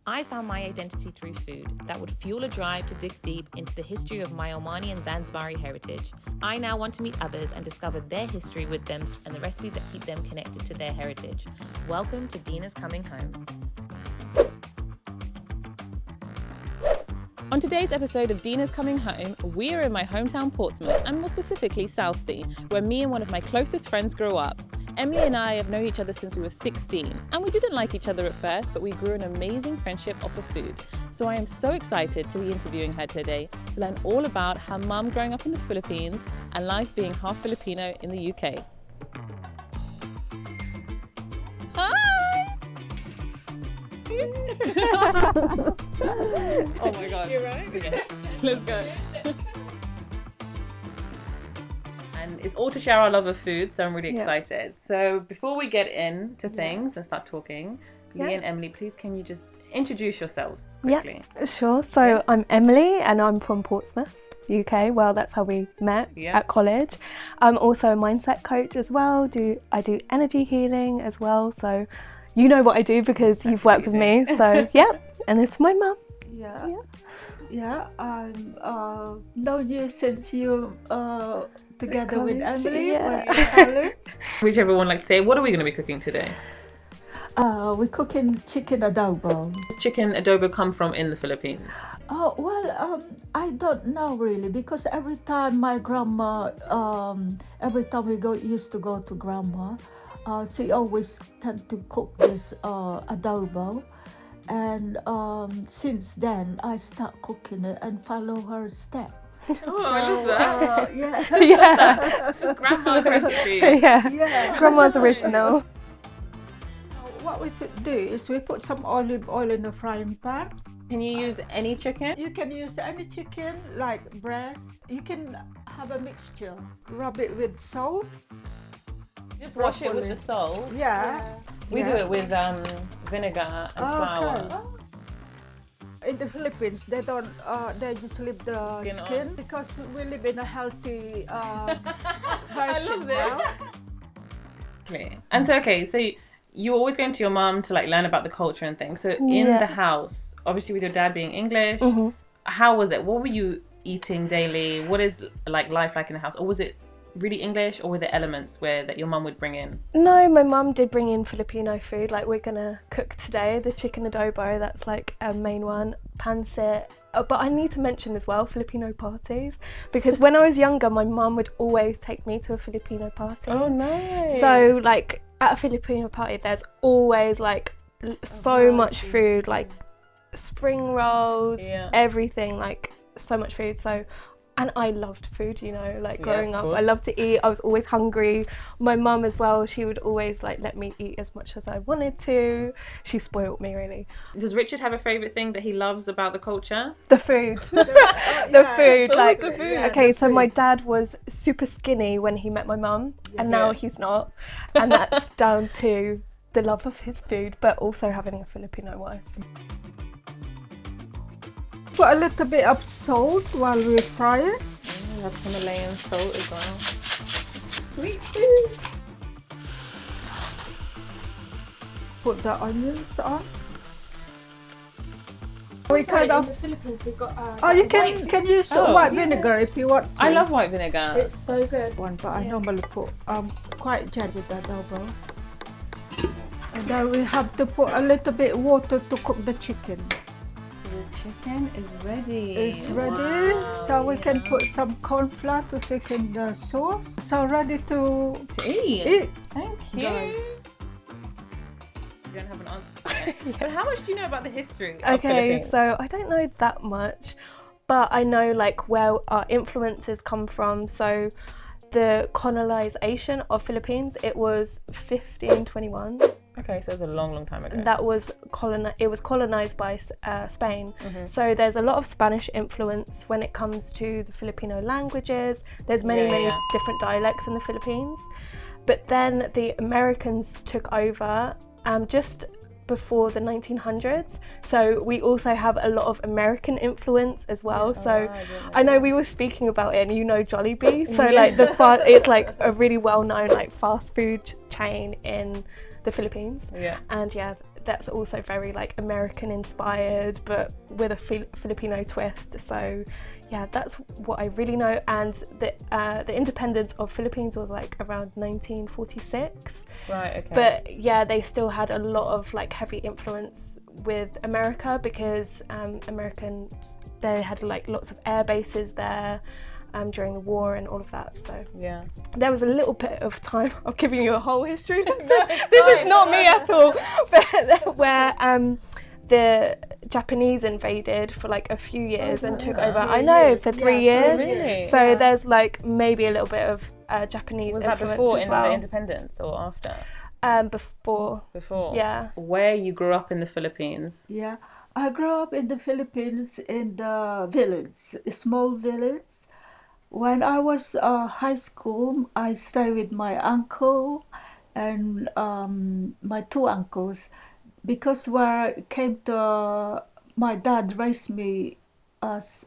I found my identity through food that would fuel a drive to dig deep into the history of my Omani and Zanzibari heritage. I now want to meet others and discover their history with them and the recipes that keep them connected to their heritage. Welcome to Dina's Coming Home. On today's episode of Dina's Coming Home, we are in my hometown Portsmouth, and more specifically Southsea, where me and one of my closest friends grew up. Emily and I have known each other since we were 16, and we didn't like each other at first, but we grew an amazing friendship off of food. So I am so excited to be interviewing her today to learn all about her mum growing up in the Philippines and life being half Filipino in the UK. Hi! Oh my god. You're right? Yes. Let's go. And it's all to share our love of food, so I'm really excited. So before we get into things and start talking, Lee and Emily, please can you just introduce yourselves quickly? Yeah, sure. So I'm Emily and I'm from Portsmouth, UK. Well, that's how we met at college. I'm also a mindset coach as well. I do energy healing as well. So you know what I do because you've worked with me. So and it's my mum. I've known you since you together with Emily. Whichever one like to say. What are we going to be cooking today? We're cooking chicken adobo. Does chicken adobo come from in the Philippines? Oh, well, I don't know really, because every time my grandma, every time used to go to grandma, she always tend to cook this adobo. And since then, I start cooking it and follow her step. Oh, I love that. It's just grandma's recipe. Grandma's original. What we do is we put some olive oil in the frying pan. Can you use any chicken? You can use any chicken, like breast. You can have a mixture. Rub it with salt. Just wash it with the salt. We do it with vinegar and flour. In the Philippines, they don't. They just leave the skin because we live in a healthy version now. Okay. And so, so you're always going to your mum to like learn about the culture and things. So in the house, obviously with your dad being English, how was it? What were you eating daily? What is like life like in the house? Or was it really English, or were there elements that your mum would bring in? No, my mum did bring in Filipino food. Like we're gonna cook today the chicken adobo. That's like a main one. Pancit. But I need to mention as well Filipino parties, because when I was younger, my mum would always take me to a Filipino party. Oh, nice. So like at a Filipino party, there's always like so much food, like spring rolls, everything, like so much food. So. And I loved food, you know, like growing up, I loved to eat. I was always hungry. My mum as well, she would always like let me eat as much as I wanted to. She spoiled me really. Does Richard have a favourite thing that he loves about the culture? The food. The food. Like, okay, so my dad was super skinny when he met my mum, and now he's not. And that's down to the love of his food, but also having a Filipino wife. Put a little bit of salt while we fry it. We have Himalayan salt as well. Sweet. Put the onions on. In the Philippines we've got you can use white vinegar if you want to. I love white vinegar. It's so good. But I normally put quite gentle with the adobo. And then we have to put a little bit water to cook the chicken. Chicken is ready. It's ready. So we can put some corn flour to thicken the sauce. So ready to eat. Thank you. Guys. You don't have an answer yet. But how much do you know about the history of Okay, Philippines? so I don't know that much, but I know like where our influences come from. So the colonization of Philippines, it was 1521. Okay, so it's a long time ago. That was it was colonized by Spain. So there's a lot of Spanish influence when it comes to the Filipino languages. There's many different dialects in the Philippines. But then the Americans took over just before the 1900s. So we also have a lot of American influence as well. I know we were speaking about it, and you know Jollibee. So like it's like a really well-known like fast food chain in the Philippines. And that's also very like American inspired, but with a Filipino twist. So yeah, that's what I really know. And the independence of Philippines was like around 1946. Right, okay. But yeah, they still had a lot of like heavy influence with America, because they had like lots of air bases there during the war and all of that. So yeah, there was a little bit of time. I'm giving you a whole history lesson. This is not me at all. But where the Japanese invaded for like a few years and took over. I know, for 3 years. Really? So there's like maybe a little bit of Japanese influence that before as well. the independence or after? Before. Yeah. Where you grew up in the Philippines? Yeah, I grew up in the Philippines in the village, a small village. When I was high school, I stayed with my uncle and my 2 uncles, because where it came to my dad raised me as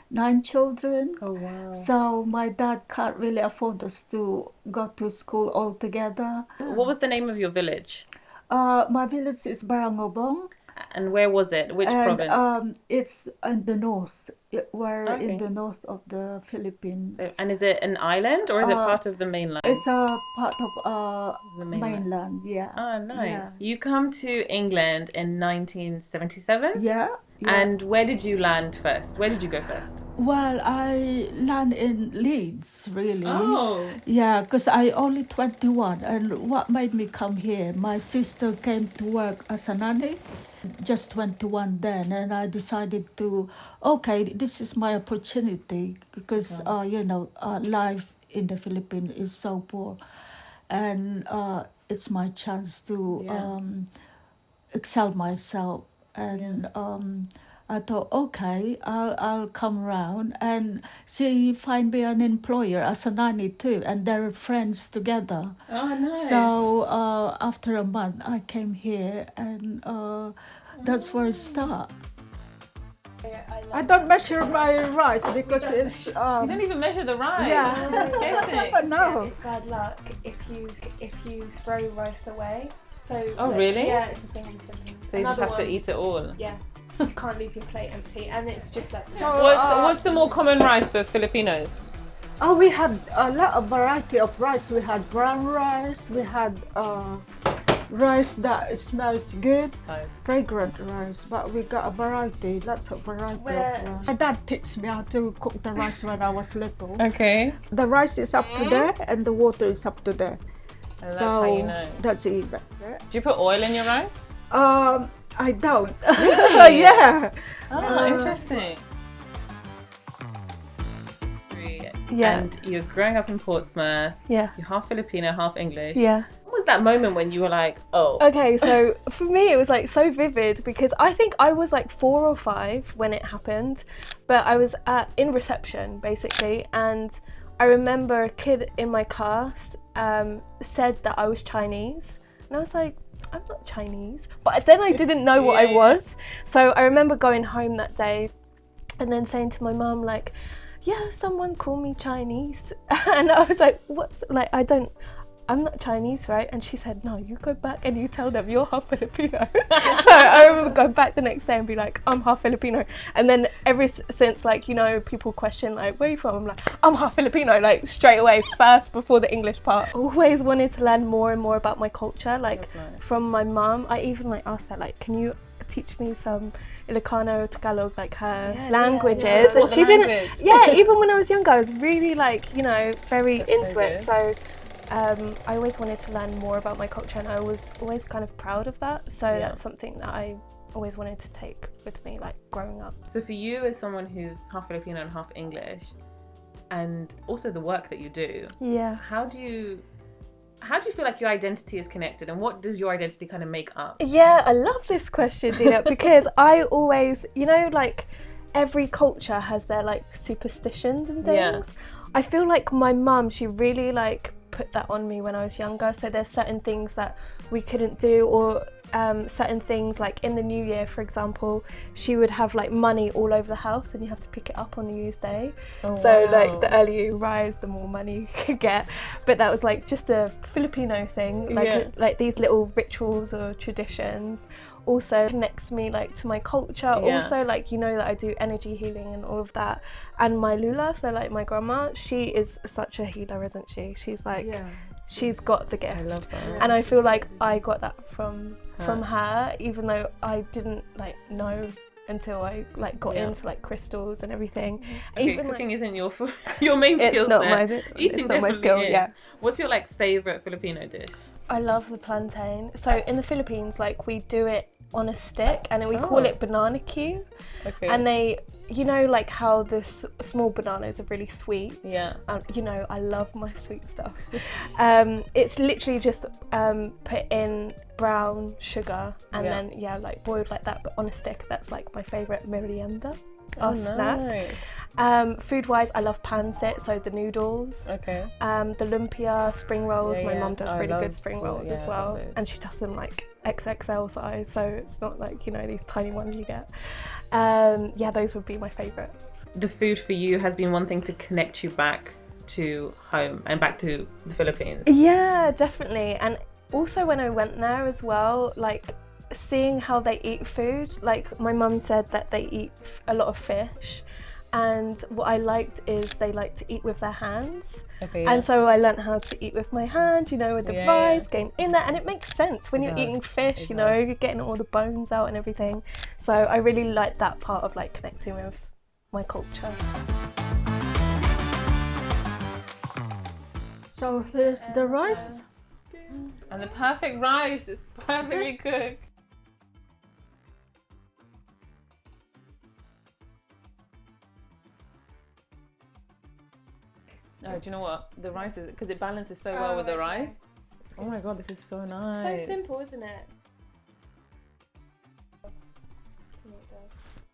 9 children. Oh wow! So my dad can't really afford us to go to school all together. What was the name of your village? My village is Barangobong. And where was it? Which province? It's in the north. We're Okay. in the north of the Philippines. And is it an island or is it part of the mainland? It's a part of The mainland. Yeah. Oh, nice. Yeah. You come to England in 1977? Yeah. And where did you land first? Where did you go first? Well, I land in Leeds, really. Oh. Yeah, because I only 21. And what made me come here? My sister came to work as a nanny, just 21 then, and I decided to, okay, this is my opportunity, because life in the Philippines is so poor, and it's my chance to excel myself. And I thought, okay, I'll come around and see, find me an employer as a nanny too, and they're friends together. Oh, nice. So after a month, I came here, and that's where it started. I don't measure my rice because it's. You don't even measure the rice. Yeah. No. It's bad luck if you throw rice away. So. Oh, really? Yeah, it's a thing in Finland. So you just have to eat it all. Yeah. You can't leave your plate empty, and it's just like. What's the more common rice for Filipinos? Oh, we had a lot of variety of rice. We had brown rice. We had rice that smells good, fragrant rice. But we got a variety, lots of variety of rice. My dad teach me how to cook the rice when I was little. Okay. The rice is up to there, and the water is up to there. And that's how you know. That's it. Do you put oil in your rice? I don't. Really? Yeah. Oh, interesting. Yeah. And you're growing up in Portsmouth. Yeah. You're half Filipino, half English. Yeah. What was that moment when you were like, oh? Okay, so for me it was like so vivid, because I think I was like 4 or 5 when it happened, but I was in reception basically, and I remember a kid in my class said that I was Chinese, and I was like, I'm not Chinese, but then I didn't know what I was. So I remember going home that day and then saying to my mum, like, yeah, someone called me Chinese. And I was like, I'm not Chinese, right? And she said, no, you go back and you tell them you're half Filipino. So I remember going back the next day and be like, I'm half Filipino. And then ever since, like, you know, people question, like, where are you from? I'm like, I'm half Filipino, like, straight away, first before the English part. Always wanted to learn more and more about my culture, like, from my mum. I even, like, asked her, like, can you teach me some Ilocano, Tagalog, like her languages? And she didn't. Yeah, even when I was younger, I was really, like, you know, very into it. So I always wanted to learn more about my culture, and I was always kind of proud of that. So that's something that I always wanted to take with me, like, growing up. So for you, as someone who's half Filipino and half English, and also the work that you do, how do you feel like your identity is connected, and what does your identity kind of make up? Yeah, I love this question, Dina, because I always, you know, like, every culture has their, like, superstitions and things. I feel like my mum, she really, like, put that on me when I was younger. So there's certain things that we couldn't do, or certain things, like in the new year, for example, she would have like money all over the house and you have to pick it up on New Year's Day. So like the earlier you rise, the more money you could get. But that was like just a Filipino thing, like these little rituals or traditions. Also connects me like to my culture. Also, like, you know that I do energy healing and all of that. And my lula, so like my grandma, she is such a healer, isn't she? She's like, she's got the gift. I love that. And I feel like I got that from her, even though I didn't like know until I like got into like crystals and everything. Okay, even cooking isn't your main skill It's not set. It's not my skill. Yeah. What's your like favorite Filipino dish? I love the plantain. So in the Philippines, like we do it on a stick and we call it banana Q. Okay. And they, you know, like how the small bananas are really sweet. Yeah. You know, I love my sweet stuff. It's literally just put in brown sugar and then like boiled like that, but on a stick. That's like my favourite merienda. Snack. Food wise, I love pancit, so the noodles. Okay. The lumpia, spring rolls. My mum does really good spring rolls as well, and she does them like XXL size, so it's not like, you know, these tiny ones you get. Those would be my favourites. The food for you has been one thing to connect you back to home and back to the Philippines. Yeah, definitely. And also when I went there as well, like seeing how they eat food, like my mum said that they eat a lot of fish, and what I liked is they like to eat with their hands. And so I learned how to eat with my hand, you know, with the rice going in there, and it makes sense when you're eating fish, you know, you're getting all the bones out and everything. So I really like that part of like connecting with my culture. So here's the rice. And the perfect rice is perfectly cooked. Oh, do you know what? The rice is, because it balances so well with the rice. Oh my god, this is so nice. So simple, isn't it?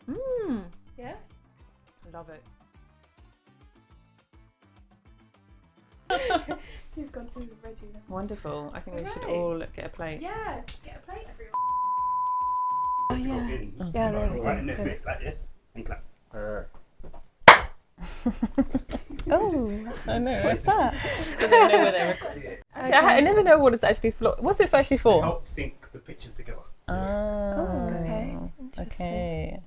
Mmm. Yeah? Love it. She's gone to Reggie now. Wonderful. I think we should all get a plate. Yeah, get a plate, everyone. Oh yeah. Yeah, there we go. Right, and then flip like this and clap. Oh, I know. what's that? So they know where they're actually, I never know what it's actually for. What's it actually for? Help sync the pictures together. Oh, okay. Okay.